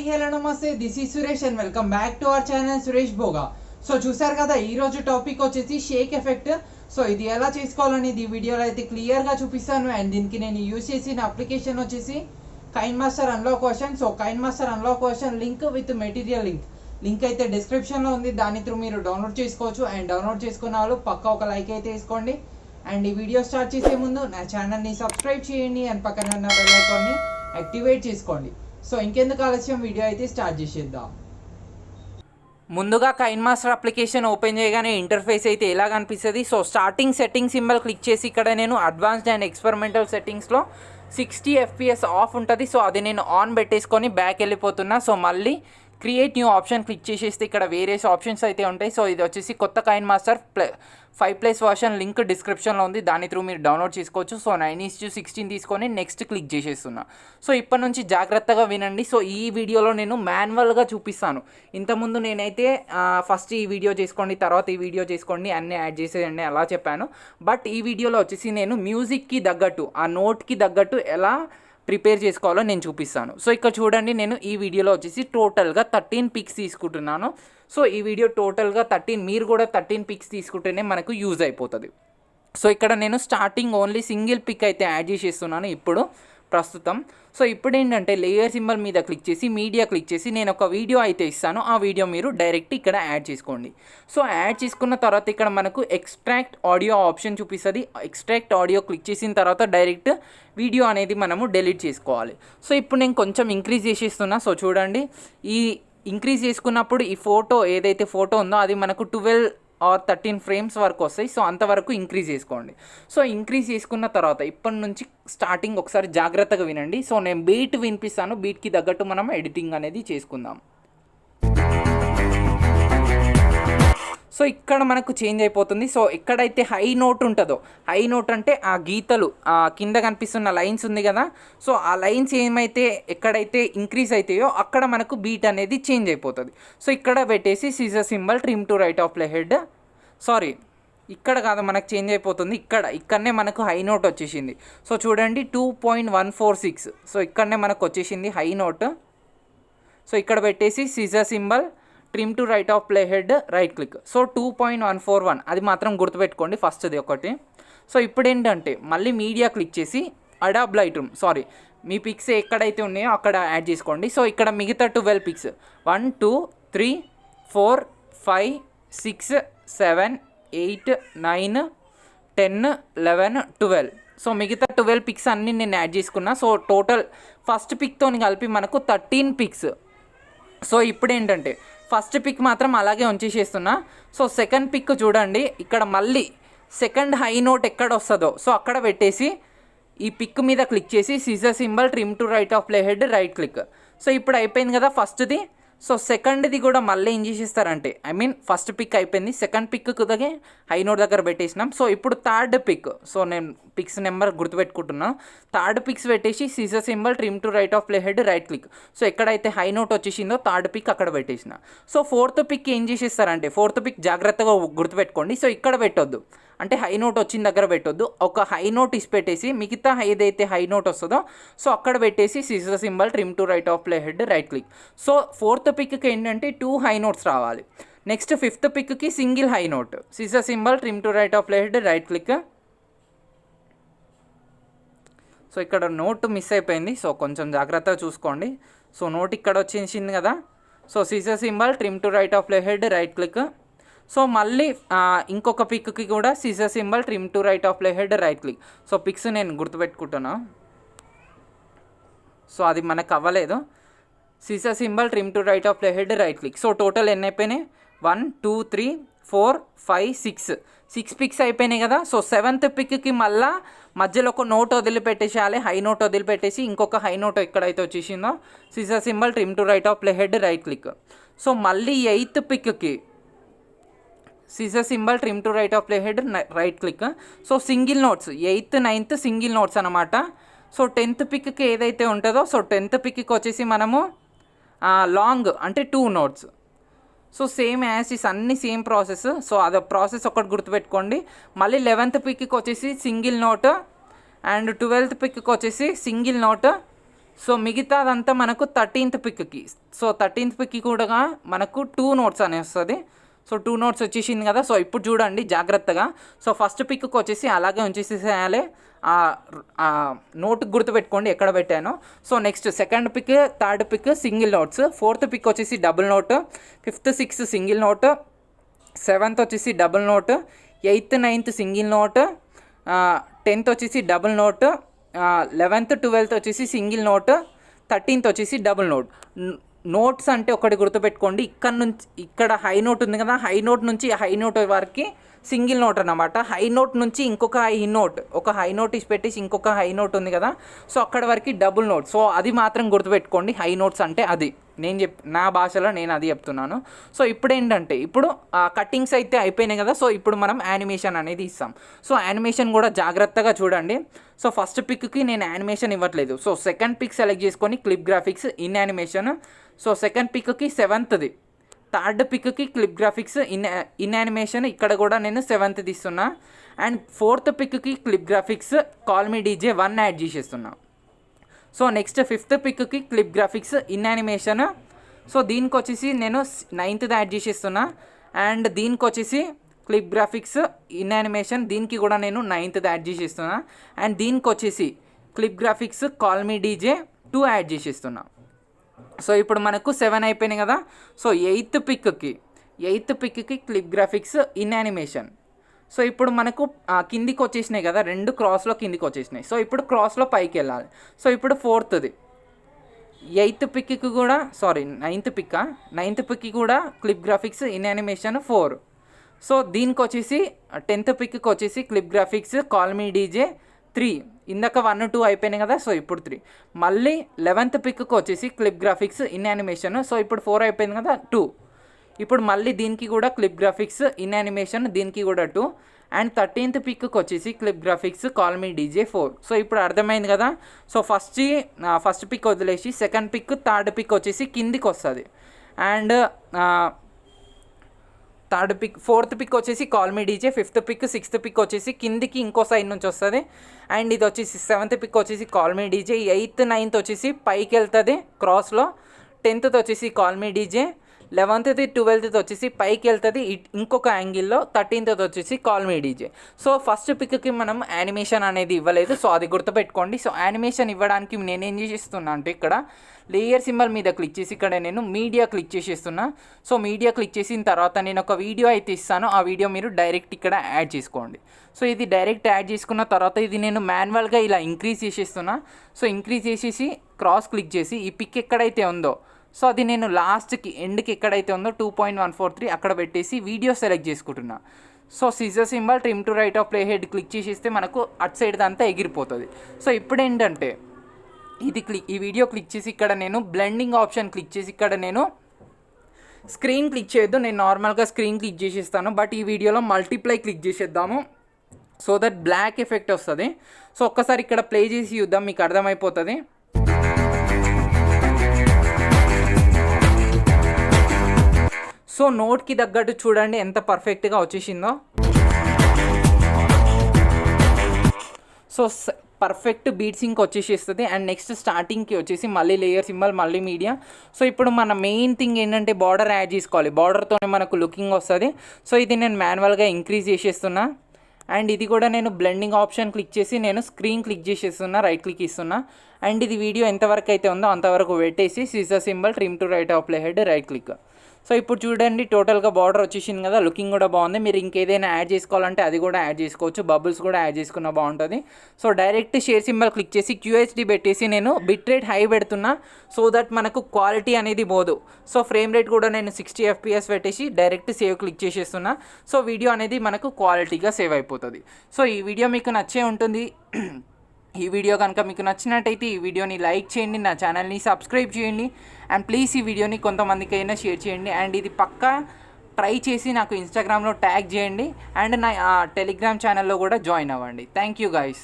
Hello నమస్తే this is Suresh and welcome back to our channel Suresh Bhoga. So చూసారు కదా ఈ రోజు టాపిక్ వచ్చేసి షేక్ ఎఫెక్ట్. సో ఇది ఎలా చేసుకోవాలనేది ఈ వీడియోలో అయితే క్లియర్గా చూపిస్తాను. అండ్ దీనికి నేను యూజ్ చేసిన అప్లికేషన్ వచ్చేసి కైన్మాస్టర్ unlock version. So కైన్మాస్టర్ unlock version link with material link అయితే డిస్క్రిప్షన్లో ఉంది. దాని త్రూ మీరు డౌన్లోడ్ చేసుకోవచ్చు. అండ్ డౌన్లోడ్ చేసుకున్న వాళ్ళు పక్కా ఒక లైక్ అయితే వేసుకోండి. అండ్ ఈ వీడియో స్టార్ట్ చేసే ముందు నా ఛానల్ని సబ్స్క్రైబ్ చేయండి అండ్ పక్కన ఉన్న బెల్ ఐకాన్ని యాక్టివేట్ చేసుకోండి. సో ఇంకెందుకు ఆలస్యం, వీడియో అయితే స్టార్ట్ చేసేద్దాం. ముందుగా కైన్మాస్టర్ అప్లికేషన్ ఓపెన్ చేయగానే ఇంటర్ఫేస్ అయితే ఎలా కనిపిస్తుంది. So starting setting symbol click చేసి ఇక్కడ నేను అడ్వాన్స్డ్ అండ్ ఎక్స్పెరిమెంటల్ సెట్టింగ్స్లో 60 FPS ఆఫ్ ఉంటుంది. సో అది నేను ఆన్ పెట్టేసుకొని బ్యాక్ వెళ్ళిపోతున్నా. సో మళ్ళీ క్రియేట్ న్యూ ఆప్షన్ క్లిక్ చేసేస్తే ఇక్కడ వేరియస్ ఆప్షన్స్ అయితే ఉంటాయి. సో ఇది వచ్చేసి కొత్త కైన్మాస్టర్ 5+ వర్షన్ లింక్ డిస్క్రిప్షన్లో ఉంది. దాని త్రూ మీరు డౌన్లోడ్ చేసుకోవచ్చు. సో 9:16 తీసుకొని నెక్స్ట్ క్లిక్ చేసేస్తున్నా. సో ఇప్పటి నుంచి జాగ్రత్తగా వినండి. సో ఈ వీడియోలో నేను మాన్యువల్గా చూపిస్తాను. ఇంతకుముందు నేనైతే ఫస్ట్ ఈ వీడియో చేసుకోండి, తర్వాత ఈ వీడియో చేసుకోండి, అన్నీ యాడ్ చేసేయండి అలా చెప్పాను. బట్ ఈ వీడియోలో వచ్చేసి నేను మ్యూజిక్కి తగ్గట్టు, ఆ నోట్కి తగ్గట్టు ఎలా ప్రిపేర్ చేసుకోవాలో నేను చూపిస్తాను. సో ఇక్కడ చూడండి, నేను ఈ వీడియోలో వచ్చేసి టోటల్గా 13 పిక్స్ తీసుకుంటున్నాను. సో ఈ వీడియో టోటల్గా 13, మీరు కూడా 13 పిక్స్ తీసుకుంటేనే మనకు యూజ్ అయిపోతుంది. సో ఇక్కడ నేను స్టార్టింగ్ ఓన్లీ సింగిల్ పిక్ అయితే యాడ్ చేసేస్తున్నాను ఇప్పుడు ప్రస్తుతం. సో ఇప్పుడు ఏంటంటే లేయర్ సింబల్ మీద క్లిక్ చేసి మీడియా క్లిక్ చేసి నేను ఒక వీడియో అయితే ఇస్తాను. ఆ వీడియో మీరు డైరెక్ట్ ఇక్కడ యాడ్ చేసుకోండి. సో యాడ్ చేసుకున్న తర్వాత ఇక్కడ మనకు ఎక్స్ట్రాక్ట్ ఆడియో ఆప్షన్ చూపిస్తుంది. ఎక్స్ట్రాక్ట్ ఆడియో క్లిక్ చేసిన తర్వాత డైరెక్ట్ వీడియో అనేది మనము డిలీట్ చేసుకోవాలి. సో ఇప్పుడు నేను కొంచెం ఇంక్రీజ్ చేసేస్తున్నా. సో చూడండి, ఈ ఇంక్రీజ్ చేసుకున్నప్పుడు ఈ ఫోటో ఏదైతే ఫోటో ఉందో అది మనకు 12 or 13 ఫ్రేమ్స్ వరకు వస్తాయి. సో అంతవరకు ఇంక్రీజ్ చేసుకోండి. సో ఇంక్రీజ్ చేసుకున్న తర్వాత ఇప్పటి నుంచి స్టార్టింగ్ ఒకసారి జాగ్రత్తగా వినండి. సో నేను బీట్ వినిపిస్తాను, బీట్కి తగ్గట్టు మనం ఎడిటింగ్ అనేది చేసుకుందాం. సో ఇక్కడ మనకు చేంజ్ అయిపోతుంది. సో ఎక్కడైతే హై నోట్ ఉంటుందో, హై నోట్ అంటే ఆ గీతలు కింద కనిపిస్తున్న లైన్స్ ఉంది కదా, సో ఆ లైన్స్ ఏమైతే ఎక్కడైతే ఇంక్రీజ్ అవుతాయో అక్కడ మనకు బీట్ అనేది చేంజ్ అయిపోతుంది. సో ఇక్కడ పెట్టేసి scissor symbol trim to right of play head, sorry ఇక్కడ కాదు మనకు చేంజ్ అయిపోతుంది, ఇక్కడనే మనకు హై నోట్ వచ్చేసింది. సో చూడండి 2.146. సో ఇక్కడనే మనకు వచ్చేసింది హై నోట్. సో ఇక్కడ పెట్టేసి scissor symbol trim to right of play head, right click. So 2.141 అది మాత్రం గుర్తుపెట్టుకోండి ఫస్ట్ది ఒకటి. సో ఇప్పుడు ఏంటంటే మళ్ళీ మీడియా క్లిక్ చేసి అడాబ్ లైట్ రూమ్, సారీ మీ పిక్స్ ఎక్కడైతే ఉన్నాయో అక్కడ యాడ్ చేసుకోండి. సో ఇక్కడ మిగతా 12 పిక్స్ 1 2 3 4 5 6 7 8 9 10 11 12. సో మిగతా 12 పిక్స్ అన్నీ నేను యాడ్ చేసుకున్నా. సో టోటల్ ఫస్ట్ పిక్తో కలిపి మనకు 13 పిక్స్. సో ఇప్పుడు ఏంటంటే ఫస్ట్ పిక్ మాత్రం అలాగే ఉంచేసేస్తున్నా. సో సెకండ్ పిక్ చూడండి, ఇక్కడ మళ్ళీ సెకండ్ హై నోట్ ఎక్కడ వస్తుందో సో అక్కడ పెట్టేసి ఈ పిక్ మీద క్లిక్ చేసి scissor symbol trim to right of play head, right click. So ఇప్పుడు అయిపోయింది కదా ఫస్ట్ది. సో సెకండ్ది కూడా మళ్ళీ ఏం చేసేస్తారంటే ఫస్ట్ పిక్ అయిపోయింది, సెకండ్ పిక్ కుదగే హై నోట్ దగ్గర పెట్టేసినాం. సో ఇప్పుడు థర్డ్ పిక్, సో నేను పిక్స్ నెంబర్ గుర్తుపెట్టుకుంటున్నాను. థర్డ్ పిక్స్ పెట్టేసి scissor symbol trim to right of play head, right click. So ఎక్కడైతే హై నోట్ వచ్చేసిందో థర్డ్ పిక్ అక్కడ పెట్టేసిన. సో ఫోర్త్ పిక్ ఏం చేసేస్తారంటే, ఫోర్త్ పిక్ జాగ్రత్తగా గుర్తుపెట్టుకోండి. సో ఇక్కడ పెట్టొద్దు, అంటే హై నోట్ వచ్చిన దగ్గర పెట్టొద్దు, ఒక హై నోట్ ఇసి పెట్టేసి మిగతా ఏదైతే హై నోట్ వస్తుందో సో అక్కడ పెట్టేసి scissor symbol trim to right of play head, right click. So fourth పిక్కి ఏంటంటే 2 హై నోట్స్ రావాలి. నెక్స్ట్ ఫిఫ్త్ పిక్కి single high note, scissor symbol trim to right of play head, right click. So ఇక్కడ note miss అయిపోయింది, so కొంచెం జాగ్రత్తగా చూసుకోండి. So note ఇక్కడ వచ్చేసింది కదా, so scissor symbol trim to right of play head, right click. So మళ్ళీ ఇంకొక పిక్కి కూడా scissor symbol trim to right of play head, right click. So peaks నేను గుర్తుపెట్టుకుంటున్నా. సో అది మనకు అవ్వలేదు. Scissor symbol trim to right of play head, right click. So total ఎన్ని అయిపోయినాయి, 1 2 3 4 5 6 పిక్స్ అయిపోయినాయి కదా. సో సెవెంత్ పిక్కి మళ్ళీ మధ్యలో ఒక నోట్ వదిలిపెట్టేసేయాలి, హై నోట్ వదిలిపెట్టేసి ఇంకొక హై నోట్ ఎక్కడైతే వచ్చేసిందో scissor symbol trim to right of play head, right click. So మళ్ళీ ఎయిత్ పిక్కి scissor symbol trim to right of play head, right click. So single notes 8th 9th single notes అనమాట. So 10th పిక్కి ఏదైతే ఉంటుందో so 10th Pikki వచ్చేసి మనము long అంటే 2 notes. So same as is అన్ని సేమ్ ప్రాసెస్. సో అదే ప్రాసెస్ ఒకటి గుర్తుపెట్టుకోండి. మళ్ళీ 11th పిక్కి వచ్చేసి single note and 12th Pikki వచ్చేసి సింగిల్ నోట్. సో మిగతాదంతా మనకు 13th Pikki. So 13th Pikki కూడా మనకు 2 నోట్స్ అని వస్తుంది. సో 2 నోట్స్ వచ్చేసింది కదా. సో ఇప్పుడు చూడండి జాగ్రత్తగా. సో ఫస్ట్ పిక్కి వచ్చేసి అలాగే ఉంచేసేయాలి. నోట్ గుర్తుపెట్టుకోండి ఎక్కడ పెట్టానో. So next second pick, third pick single notes, fourth pick వచ్చేసి double note, 5th 6th single note, 7th వచ్చేసి double note, 8th 9th single note, 10th వచ్చేసి డబుల్ నోట్, 11th 12th వచ్చేసి single note, 13th వచ్చేసి double note. Notes అంటే ఒకటి గుర్తుపెట్టుకోండి, ఇక్కడ నుంచి ఇక్కడ హై నోట్ ఉంది కదా, హై నోట్ నుంచి హై నోట్ వరకు సింగిల్ నోట్ అన్నమాట. హై నోట్ నుంచి ఇంకొక హై నోట్, ఒక హై నోట్ ఇచ్చి పెట్టేసి ఇంకొక హై నోట్ ఉంది కదా, సో అక్కడ వరకు డబుల్ నోట్. సో అది మాత్రం గుర్తుపెట్టుకోండి, హై నోట్స్ అంటే అది. నా భాషలో నేను అది చెప్తున్నాను. సో ఇప్పుడు ఏంటంటే ఇప్పుడు కట్టింగ్స్ అయితే అయిపోయినాయి కదా. సో ఇప్పుడు మనం యానిమేషన్ అనేది ఇస్తాం. సో యానిమేషన్ కూడా జాగ్రత్తగా చూడండి. సో ఫస్ట్ పిక్కి నేను యానిమేషన్ ఇవ్వట్లేదు. సో సెకండ్ పిక్ సెలెక్ట్ చేసుకొని clip graphics in animation. So second పిక్కి 7th, థర్డ్ పిక్కి క్లిప్ గ్రాఫిక్స్ ఇన్ యానిమేషన్, ఇక్కడ కూడా నేను 7th ఇస్తున్నా. అండ్ 4th పిక్కి clip graphics call me DJ 1 add చేసేస్తున్నా. సో నెక్స్ట్ 5th పిక్కి clip graphics in animation. So దీనికి వచ్చేసి నేను 9th యాడ్ చేసేస్తున్నా. అండ్ దీనికి వచ్చేసి క్లిప్ గ్రాఫిక్స్ ఇన్ యానిమేషన్, దీనికి కూడా నేను 9th యాడ్ చేసేస్తున్నా. అండ్ దీనికి వచ్చేసి clip graphics call me DJ 2 add చేసేస్తున్నా. సో ఇప్పుడు మనకు 7 అయిపోయినాయి కదా. సో 8th పిక్కి clip graphics in animation. So ఇప్పుడు మనకు కిందికి వచ్చేసినాయి కదా, 2 క్రాస్లో కిందికి వచ్చేసినాయి. సో ఇప్పుడు క్రాస్లో పైకి వెళ్ళాలి. సో ఇప్పుడు 4th 8th పిక్కి కూడా 9th పిక్కి కూడా clip graphics in animation 4. So దీనికి వచ్చేసి 10th పిక్కి వచ్చేసి clip graphics call me DJ 3. ఇందాక 1 2 అయిపోయినాయి కదా. సో ఇప్పుడు 3. మళ్ళీ 11th పిక్కి వచ్చేసి clip graphics in animation. So ఇప్పుడు 4 అయిపోయింది కదా, 2. ఇప్పుడు మళ్ళీ దీనికి కూడా క్లిప్ గ్రాఫిక్స్ ఇన్ యానిమేషన్, దీనికి కూడా 2. అండ్ 13th పిక్కి వచ్చేసి clip graphics call me DJ 4. So ఇప్పుడు అర్థమైంది కదా. సో ఫస్ట్ పిక్ వదిలేసి సెకండ్ పిక్, థర్డ్ పిక్ వచ్చేసి కిందికి వస్తుంది. అండ్ ఫోర్త్ పిక్ వచ్చేసి call me DJ, 5th peak 6th peak వచ్చేసి కిందికి ఇంకో సైడ్ నుంచి వస్తుంది. అండ్ ఇది వచ్చేసి 7th పిక్ వచ్చేసి call me DJ, 8th 9th వచ్చేసి పైకి వెళ్తుంది క్రాస్లో, 10th వచ్చేసి call me DJ, 11th 12th వచ్చేసి పైకి వెళ్తుంది ఇంకొక యాంగిల్లో, 13th వచ్చేసి call me DJ. So first పిక్కి మనం యానిమేషన్ అనేది ఇవ్వలేదు. సో అది గుర్తుపెట్టుకోండి. సో యానిమేషన్ ఇవ్వడానికి నేనేం చేసేస్తున్నా అంటే ఇక్కడ లేయర్ సింబల్ మీద క్లిక్ చేసి ఇక్కడ నేను మీడియా క్లిక్ చేసేస్తున్నా. సో మీడియా క్లిక్ చేసిన తర్వాత నేను ఒక వీడియో అయితే ఇస్తాను, ఆ వీడియో మీరు డైరెక్ట్ ఇక్కడ యాడ్ చేసుకోండి. సో ఇది డైరెక్ట్ యాడ్ చేసుకున్న తర్వాత ఇది నేను మాన్యువల్గా ఇలా ఇంక్రీజ్ చేసేస్తున్నా. సో ఇంక్రీజ్ చేసేసి క్రాస్ క్లిక్ చేసి ఈ పిక్ ఎక్కడైతే ఉందో, సో అది నేను లాస్ట్కి ఎండ్కి ఎక్కడైతే ఉందో 2.143 అక్కడ పెట్టేసి వీడియో సెలెక్ట్ చేసుకుంటున్నా. So scissor symbol trim to right of play head click చేసేస్తే మనకు అటు సైడ్ అంతా ఎగిరిపోతుంది. సో ఇప్పుడు ఏంటంటే ఈ వీడియో క్లిక్ చేసి ఇక్కడ నేను బ్లెండింగ్ ఆప్షన్ క్లిక్ చేసి ఇక్కడ నేను స్క్రీన్ క్లిక్ చేయొద్దు, నేను నార్మల్గా స్క్రీన్ క్లిక్ చేసేస్తాను. బట్ ఈ వీడియోలో మల్టిప్లై క్లిక్ చేసేద్దాము, సో దట్ బ్లాక్ ఎఫెక్ట్ వస్తుంది. సో ఒక్కసారి ఇక్కడ ప్లే చేసి చూద్దాం, మీకు అర్థమైపోతుంది. సో నోట్కి తగ్గట్టు చూడండి ఎంత పర్ఫెక్ట్గా వచ్చేసిందో. సో పర్ఫెక్ట్ బీట్ సింక్ వచ్చేసేస్తుంది. అండ్ నెక్స్ట్ స్టార్టింగ్కి వచ్చేసి మళ్ళీ లేయర్ సింబల్, మళ్ళీ మీడియా. సో ఇప్పుడు మన మెయిన్ థింగ్ ఏంటంటే బార్డర్ యాడ్ చేసుకోవాలి, బార్డర్తోనే మనకు లుకింగ్ వస్తుంది. సో ఇది నేను మాన్యువల్గా ఇంక్రీజ్ చేసేస్తున్నా. అండ్ ఇది కూడా నేను బ్లెండింగ్ ఆప్షన్ క్లిక్ చేసి నేను స్క్రీన్ క్లిక్ చేసేస్తున్నా, రైట్ క్లిక్ ఇస్తున్నా. అండ్ ఇది వీడియో ఎంతవరకు అయితే ఉందో అంతవరకు పెట్టేసి scissor symbol trim to right of play head right click. So ఇప్పుడు చూడండి టోటల్గా బార్డర్ వచ్చేసింది కదా, లుకింగ్ కూడా బాగుంది. మీరు ఇంకేదైనా యాడ్ చేసుకోవాలంటే అది కూడా యాడ్ చేసుకోవచ్చు, బబుల్స్ కూడా యాడ్ చేసుకున్న బాగుంటుంది. So direct share symbol click చేసి QHD పెట్టేసి నేను బిట్ రేట్ హై పెడుతున్నా, సో దట్ మనకు క్వాలిటీ అనేది పోదు. సో ఫ్రేమ్ రేట్ కూడా నేను 60 FPS పెట్టేసి డైరెక్ట్ సేవ్ క్లిక్ చేసేస్తున్నా. సో వీడియో అనేది మనకు క్వాలిటీగా సేవ్ అయిపోతుంది. సో ఈ వీడియో మీకు నచ్చే ఉంటుంది. ఈ వీడియో కనుక మీకు నచ్చినట్టయితే ఈ వీడియోని లైక్ చేయండి, నా ఛానల్ని సబ్స్క్రైబ్ చేయండి. అండ్ ప్లీజ్ ఈ వీడియోని కొంతమందికైనా షేర్ చేయండి. అండ్ ఇది పక్కా ట్రై చేసి నాకు ఇన్స్టాగ్రామ్లో ట్యాగ్ చేయండి. అండ్ నా టెలిగ్రామ్ ఛానల్లో కూడా జాయిన్ అవ్వండి. Thank you guys.